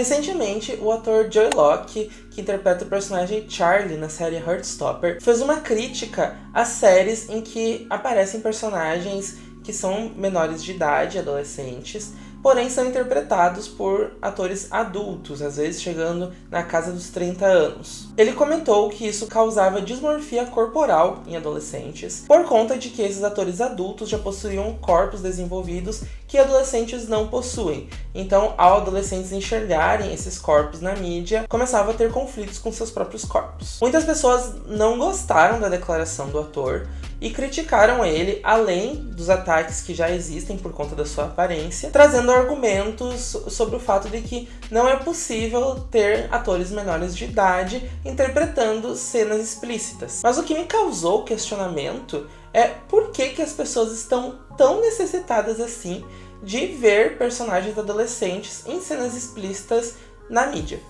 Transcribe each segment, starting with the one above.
Recentemente, o ator Joey Locke, que interpreta o personagem Charlie na série Heartstopper, fez uma crítica às séries em que aparecem personagens que são menores de idade, adolescentes, porém são interpretados por atores adultos, às vezes chegando na casa dos 30 anos. Ele comentou que isso causava dismorfia corporal em adolescentes, por conta de que esses atores adultos já possuíam corpos desenvolvidos que adolescentes não possuem. Então, ao adolescentes enxergarem esses corpos na mídia, começavam a ter conflitos com seus próprios corpos. Muitas pessoas não gostaram da declaração do ator e criticaram ele, além dos ataques que já existem por conta da sua aparência, trazendo argumentos sobre o fato de que não é possível ter atores menores de idade interpretando cenas explícitas. Mas o que me causou questionamento é por que as pessoas estão tão necessitadas assim de ver personagens adolescentes em cenas explícitas na mídia.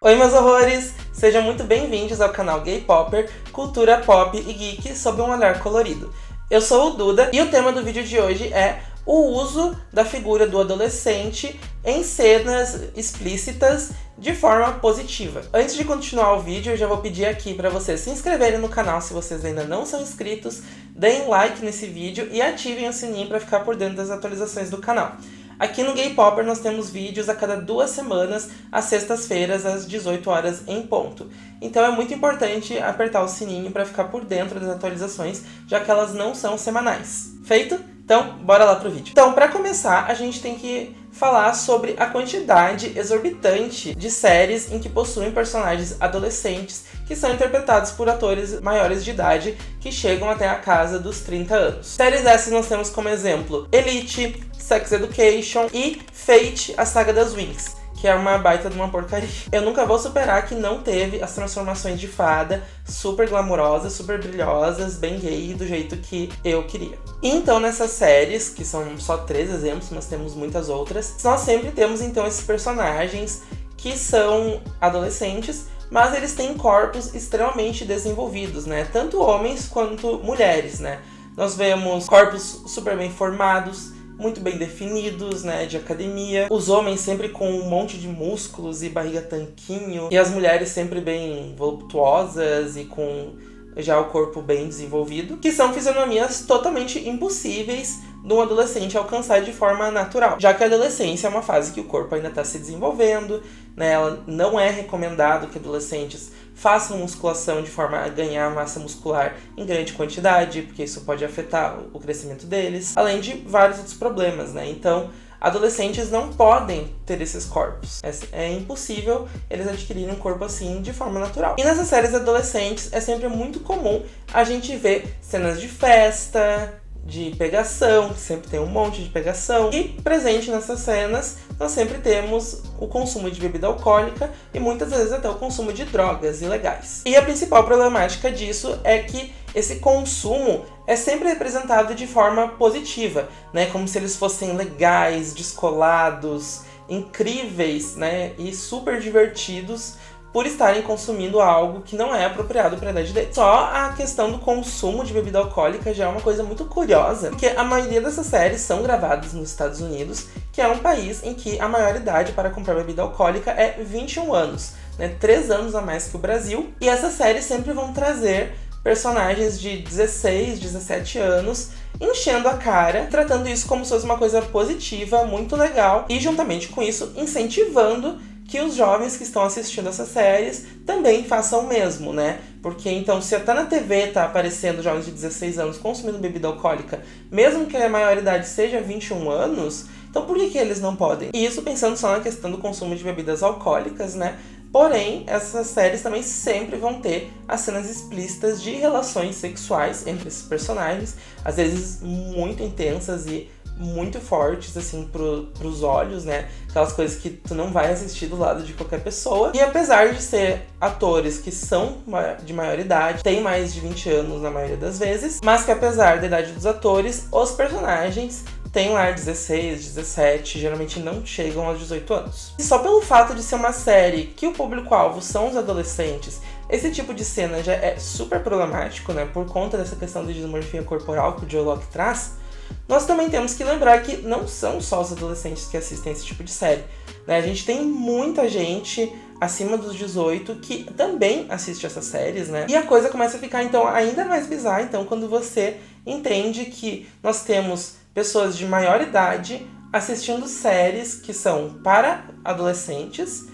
Oi, meus horrores! Sejam muito bem-vindos ao canal Gay Popper, cultura pop e geek sob um olhar colorido. Eu sou o Duda e o tema do vídeo de hoje é o uso da figura do adolescente em cenas explícitas de forma positiva. Antes de continuar o vídeo, eu já vou pedir aqui para vocês se inscreverem no canal se vocês ainda não são inscritos, deem like nesse vídeo e ativem o sininho para ficar por dentro das atualizações do canal. Aqui no Gay Popper nós temos vídeos a cada 2 semanas, às sextas-feiras, às 18 horas em ponto. Então é muito importante apertar o sininho para ficar por dentro das atualizações, já que elas não são semanais. Feito? Então, bora lá pro vídeo. Então, para começar, a gente tem que falar sobre a quantidade exorbitante de séries em que possuem personagens adolescentes que são interpretados por atores maiores de idade que chegam até a casa dos 30 anos. Séries essas nós temos como exemplo Elite, Sex Education e Fate, a Saga das Winx, que é uma baita de uma porcaria. Eu nunca vou superar que não teve as transformações de fada super glamourosas, super brilhosas, bem gay, do jeito que eu queria. Então, nessas séries, que são só 3 exemplos, mas temos muitas outras, nós sempre temos então esses personagens que são adolescentes, mas eles têm corpos extremamente desenvolvidos, né? Tanto homens quanto mulheres, né? Nós vemos corpos super bem formados, muito bem definidos, né, de academia. Os homens sempre com um monte de músculos e barriga tanquinho. E as mulheres sempre bem voluptuosas e com já o corpo bem desenvolvido. Que são fisionomias totalmente impossíveis de um adolescente alcançar de forma natural. Já que a adolescência é uma fase que o corpo ainda está se desenvolvendo, né, ela não é recomendado que adolescentes façam musculação de forma a ganhar massa muscular em grande quantidade, porque isso pode afetar o crescimento deles, além de vários outros problemas, né? Então, adolescentes não podem ter esses corpos. É impossível eles adquirirem um corpo assim de forma natural. E nessas séries adolescentes é sempre muito comum a gente ver cenas de festa, de pegação, que sempre tem um monte de pegação. E presente nessas cenas, nós sempre temos o consumo de bebida alcoólica e muitas vezes até o consumo de drogas ilegais. E a principal problemática disso é que esse consumo é sempre representado de forma positiva, né? Como se eles fossem legais, descolados, incríveis, né? E super divertidos por estarem consumindo algo que não é apropriado para a idade deles. Só a questão do consumo de bebida alcoólica já é uma coisa muito curiosa, porque a maioria dessas séries são gravadas nos Estados Unidos, que é um país em que a maior idade para comprar bebida alcoólica é 21 anos, né? 3 anos a mais que o Brasil. E essas séries sempre vão trazer personagens de 16, 17 anos enchendo a cara, tratando isso como se fosse uma coisa positiva, muito legal, e juntamente com isso incentivando que os jovens que estão assistindo essas séries também façam o mesmo, né? Porque então, se até na TV tá aparecendo jovens de 16 anos consumindo bebida alcoólica, mesmo que a maioridade seja 21 anos, então por que eles não podem? E isso pensando só na questão do consumo de bebidas alcoólicas, né? Porém, essas séries também sempre vão ter as cenas explícitas de relações sexuais entre esses personagens, às vezes muito intensas e muito fortes, assim, pros olhos, né? Aquelas coisas que tu não vai assistir do lado de qualquer pessoa. E apesar de ser atores que são de maior idade, têm mais de 20 anos na maioria das vezes, mas que apesar da idade dos atores, os personagens têm lá 16, 17, geralmente não chegam aos 18 anos. E só pelo fato de ser uma série que o público-alvo são os adolescentes, esse tipo de cena já é super problemático, né? Por conta dessa questão de dismorfia corporal que o Joey Locke traz. nós também temos que lembrar que não são só os adolescentes que assistem esse tipo de série, né? A gente tem muita gente acima dos 18 que também assiste essas séries, né? E a coisa começa a ficar, então, ainda mais bizarra, então, quando você entende que nós temos pessoas de maior idade assistindo séries que são para adolescentes,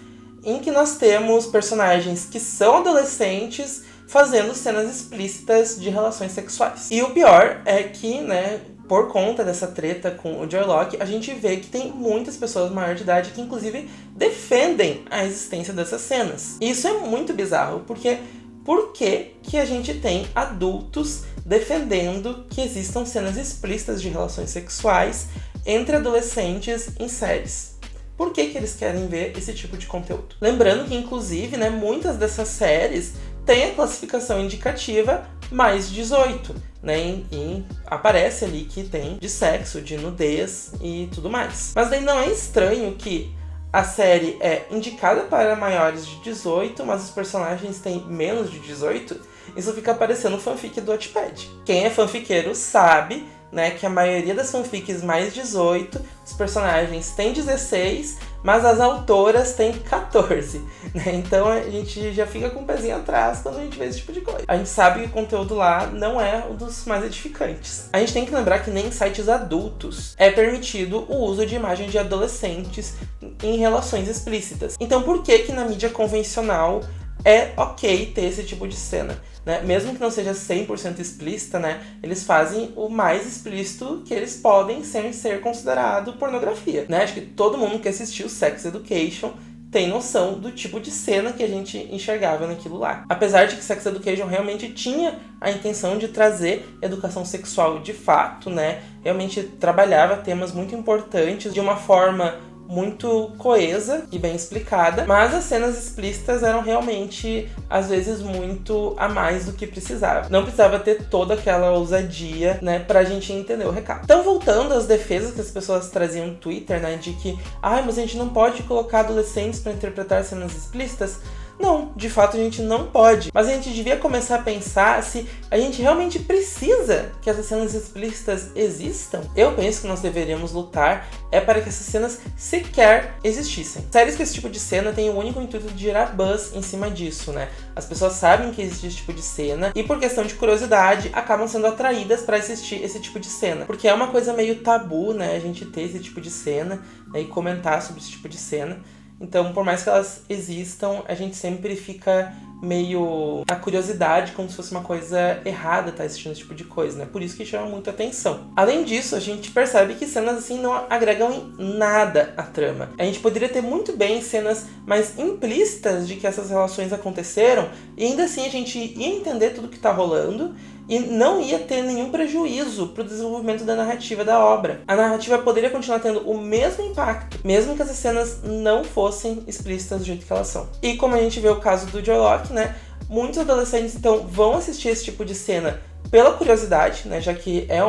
em que nós temos personagens que são adolescentes fazendo cenas explícitas de relações sexuais. E o pior é que, né, por conta dessa treta com o Joylock, a gente vê que tem muitas pessoas maior de idade que, inclusive, defendem a existência dessas cenas. E isso é muito bizarro, porque por que a gente tem adultos defendendo que existam cenas explícitas de relações sexuais entre adolescentes em séries? Por que eles querem ver esse tipo de conteúdo? Lembrando que, inclusive, né, muitas dessas séries têm a classificação indicativa mais 18, né? E aparece ali que tem de sexo, de nudez e tudo mais. Mas daí não é estranho que a série é indicada para maiores de 18, mas os personagens têm menos de 18? Isso fica parecendo fanfic do Wattpad. Quem é fanfiqueiro sabe, né, que a maioria das fanfics mais 18, os personagens têm 16, mas as autoras têm 14, né? Então a gente já fica com o pezinho atrás quando a gente vê esse tipo de coisa. A gente sabe que o conteúdo lá não é um dos mais edificantes. A gente tem que lembrar que nem em sites adultos é permitido o uso de imagens de adolescentes em relações explícitas. Então por que na mídia convencional é ok ter esse tipo de cena, né? Mesmo que não seja 100% explícita, né? Eles fazem o mais explícito que eles podem sem ser considerado pornografia, né? Acho que todo mundo que assistiu Sex Education tem noção do tipo de cena que a gente enxergava naquilo lá. Apesar de que Sex Education realmente tinha a intenção de trazer educação sexual de fato, né? Realmente trabalhava temas muito importantes de uma forma muito coesa e bem explicada, mas as cenas explícitas eram realmente, às vezes, muito a mais do que precisava. Não precisava ter toda aquela ousadia, né, pra gente entender o recado. Então, voltando às defesas que as pessoas traziam no Twitter, né, de que, mas a gente não pode colocar adolescentes pra interpretar cenas explícitas. Não, de fato a gente não pode. Mas a gente devia começar a pensar se a gente realmente precisa que essas cenas explícitas existam. Eu penso que nós deveríamos lutar para que essas cenas sequer existissem. Séries com esse tipo de cena têm o único intuito de gerar buzz em cima disso, né? As pessoas sabem que existe esse tipo de cena e, por questão de curiosidade, acabam sendo atraídas para assistir esse tipo de cena. Porque é uma coisa meio tabu, né? A gente ter esse tipo de cena, né, e comentar sobre esse tipo de cena. Então, por mais que elas existam, a gente sempre fica meio na curiosidade, como se fosse uma coisa errada estar assistindo esse tipo de coisa, né? Por isso que chama muita atenção. Além disso, a gente percebe que cenas assim não agregam em nada à trama. A gente poderia ter muito bem cenas mais implícitas de que essas relações aconteceram, e ainda assim a gente ia entender tudo que tá rolando, e não ia ter nenhum prejuízo para o desenvolvimento da narrativa da obra. A narrativa poderia continuar tendo o mesmo impacto, mesmo que essas cenas não fossem explícitas do jeito que elas são. E como a gente vê o caso do Joylock, né, muitos adolescentes então vão assistir esse tipo de cena pela curiosidade, né, já que é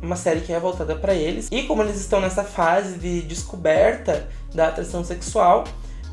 uma série que é voltada para eles. E como eles estão nessa fase de descoberta da atração sexual,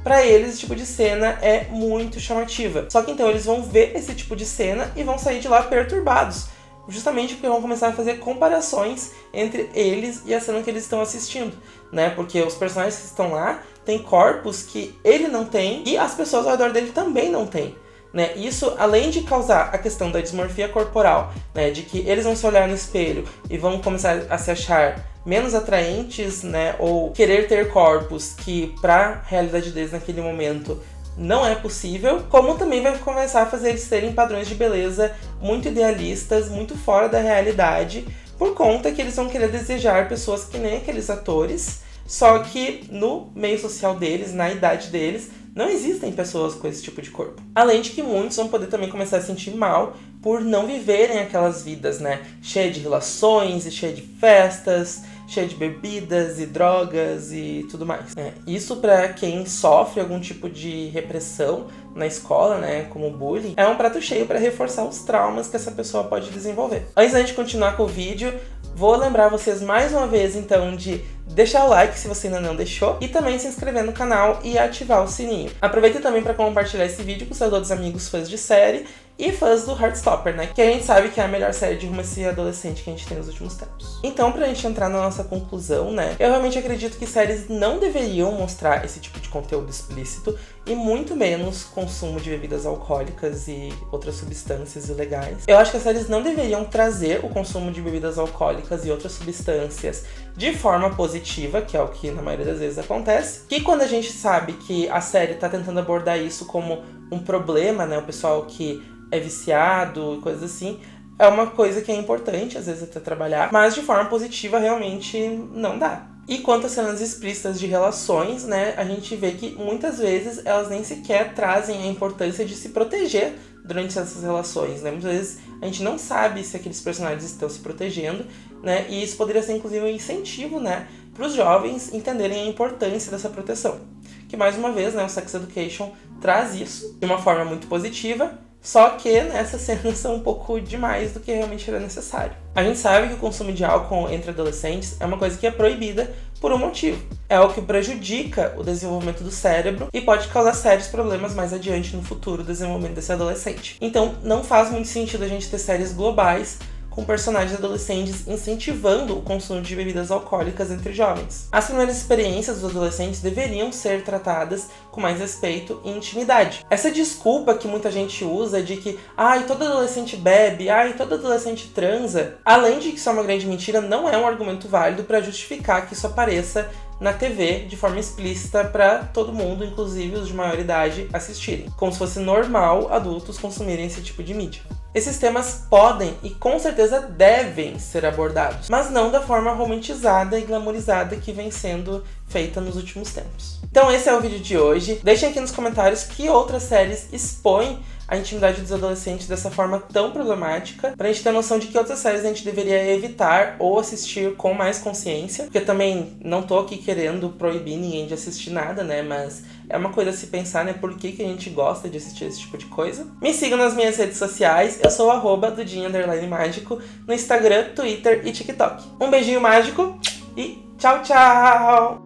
para eles, esse tipo de cena é muito chamativa. Só que então eles vão ver esse tipo de cena e vão sair de lá perturbados. Justamente porque vão começar a fazer comparações entre eles e a cena que eles estão assistindo, né? Porque os personagens que estão lá têm corpos que ele não tem e as pessoas ao redor dele também não têm, né? Isso, além de causar a questão da dismorfia corporal, né? De que eles vão se olhar no espelho e vão começar a se achar menos atraentes, né, ou querer ter corpos que pra realidade deles naquele momento não é possível, como também vai começar a fazer eles terem padrões de beleza muito idealistas, muito fora da realidade, por conta que eles vão querer desejar pessoas que nem aqueles atores, só que no meio social deles, na idade deles, não existem pessoas com esse tipo de corpo. Além de que muitos vão poder também começar a se sentir mal por não viverem aquelas vidas, né, cheia de relações e cheia de festas, cheia de bebidas e drogas e tudo mais, né? Isso para quem sofre algum tipo de repressão na escola, né, como bullying, é um prato cheio para reforçar os traumas que essa pessoa pode desenvolver. Antes da gente continuar com o vídeo, vou lembrar vocês mais uma vez, então, de deixar o like se você ainda não deixou e também se inscrever no canal e ativar o sininho. Aproveita também para compartilhar esse vídeo com seus outros amigos fãs de série e fãs do Heartstopper, né? Que a gente sabe que é a melhor série de romance adolescente que a gente tem nos últimos tempos. Então, pra gente entrar na nossa conclusão, né? Eu realmente acredito que séries não deveriam mostrar esse tipo de conteúdo explícito e muito menos consumo de bebidas alcoólicas e outras substâncias ilegais. Eu acho que as séries não deveriam trazer o consumo de bebidas alcoólicas e outras substâncias de forma positiva, que é o que na maioria das vezes acontece. Que quando a gente sabe que a série tá tentando abordar isso como um problema, né? O pessoal que é viciado e coisas assim, é uma coisa que é importante, às vezes, até trabalhar, mas de forma positiva realmente não dá. E quanto às cenas explícitas de relações, né, a gente vê que muitas vezes elas nem sequer trazem a importância de se proteger durante essas relações, né? Muitas vezes a gente não sabe se aqueles personagens estão se protegendo, né? E isso poderia ser, inclusive, um incentivo, né, para os jovens entenderem a importância dessa proteção. Que, mais uma vez, né, o Sex Education traz isso de uma forma muito positiva, só que essas cenas são um pouco demais do que realmente era necessário. A gente sabe que o consumo de álcool entre adolescentes é uma coisa que é proibida por um motivo. É algo que prejudica o desenvolvimento do cérebro e pode causar sérios problemas mais adiante no futuro do desenvolvimento desse adolescente. Então, não faz muito sentido a gente ter séries globais com personagens adolescentes incentivando o consumo de bebidas alcoólicas entre jovens. As primeiras experiências dos adolescentes deveriam ser tratadas com mais respeito e intimidade. Essa desculpa que muita gente usa de que todo adolescente bebe, todo adolescente transa, além de que isso é uma grande mentira, não é um argumento válido para justificar que isso apareça na TV de forma explícita para todo mundo, inclusive os de maior idade, assistirem. Como se fosse normal adultos consumirem esse tipo de mídia. Esses temas podem e com certeza devem ser abordados, mas não da forma romantizada e glamorizada que vem sendo feita nos últimos tempos. Então esse é o vídeo de hoje. Deixem aqui nos comentários que outras séries expõem a intimidade dos adolescentes dessa forma tão problemática, pra gente ter noção de que outras séries a gente deveria evitar ou assistir com mais consciência, porque também não tô aqui querendo proibir ninguém de assistir nada, né, mas é uma coisa a se pensar, né, por que a gente gosta de assistir esse tipo de coisa. Me sigam nas minhas redes sociais, eu sou @dudinha_mágico no Instagram, Twitter e TikTok. Um beijinho mágico e tchau, tchau!